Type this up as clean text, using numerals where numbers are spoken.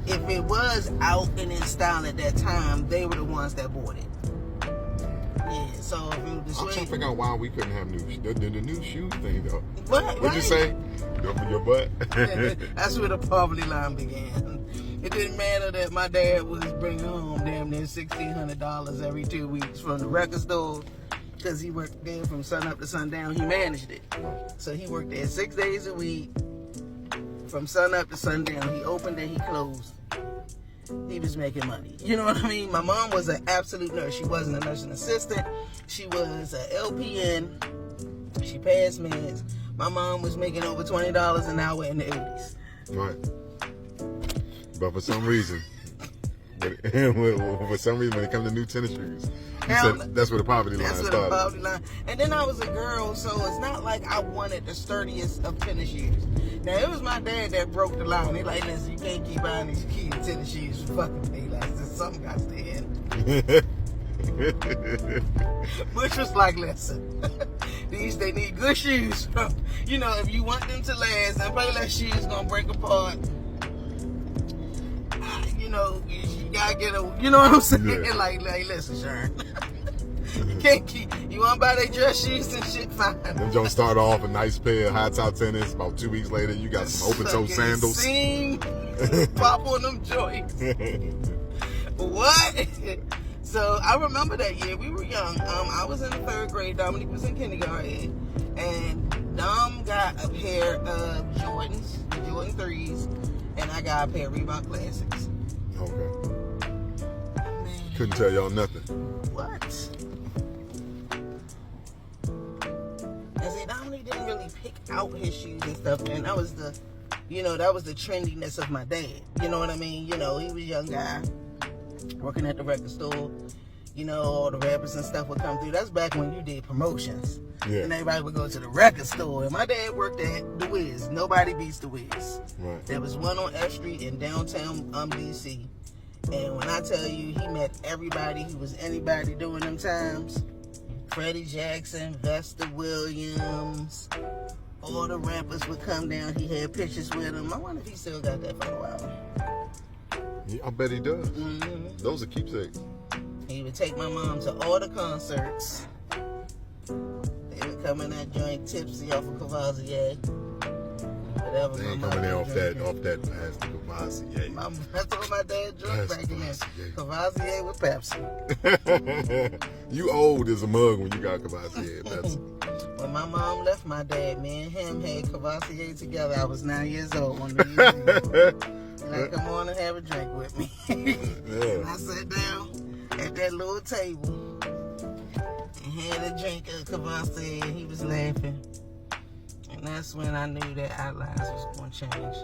if it was out and in style at that time, they were the ones that bought it. Yeah, so if it was the I'm trying to suede. figure out why we couldn't have the new shoe thing though. What? What'd Right. you say? Your butt? That's where the poverty line began. It didn't matter that my dad was bringing home damn near $1,600 every 2 weeks from the record store, because he worked there from sun up to sundown. He managed it. So he worked there 6 days a week from sun up to sundown. He opened and he closed. He was making money. You know what I mean? My mom was an absolute nurse. She wasn't a nursing assistant. She was an LPN. She passed meds. My mom was making over $20 an hour in the 80s. Right. But for some reason, when it comes to new tennis shoes, you said that's where the poverty line That's started. where the poverty line. And then I was a girl, so it's not like I wanted the sturdiest of tennis shoes. Now, it was my dad that broke the line. He like, listen, you can't keep buying these kids tennis shoes for fucking me. Like, something got to end. Which was like, listen, they need good shoes. You know, if you want them to last, and Payless shoes gonna break apart. You know, you gotta get a, you know what I'm saying? Yeah. Like, listen, Sharon. You can't keep, you wanna buy their dress shoes and shit, fine. Them Jones start off a nice pair of high top tennis. About 2 weeks later, you got some open toe sandals. Seam, pop on them joints. What? So I remember that year. We were young. I was in the 3rd grade. Dominique was in kindergarten, and Dom got a pair of Jordans, Jordan 3s, and I got a pair of Reebok Classics. Okay. Man, Couldn't tell y'all nothing. what? And see, Dominique didn't really pick out his shoes and stuff, and that was the, that was the trendiness of my dad. You know what I mean? You know, he was a young guy working at the record store. You know, all the rappers and stuff would come through. That's back when you did promotions. Yeah. And everybody would go to the record store. And my dad worked at The Wiz. Nobody beats The Wiz. Right. There was one on F Street in downtown DC. And when I tell you, he met everybody who was anybody during them times. Freddie Jackson, Vesta Williams, all the rappers would come down. He had pictures with him. I wonder if he still got that photo album. Yeah, I bet he does. Mm-hmm. Those are keepsakes. He would take my mom to all the concerts. They would come in that joint tipsy off of Cavassier. Whatever. They ain't my coming mom there was off that drinking. plastic Cavassier. That's what my dad drank back in there. Cavassier with Pepsi. You old as a mug when you got Cavassier. That's When my mom left my dad, me and him had Cavassier together. I was 9 years old. One of these like, come on and have a drink with me. And I sat down at that little table and had a drink of Cavassier, and he was laughing. And that's when I knew that our lives was going to change.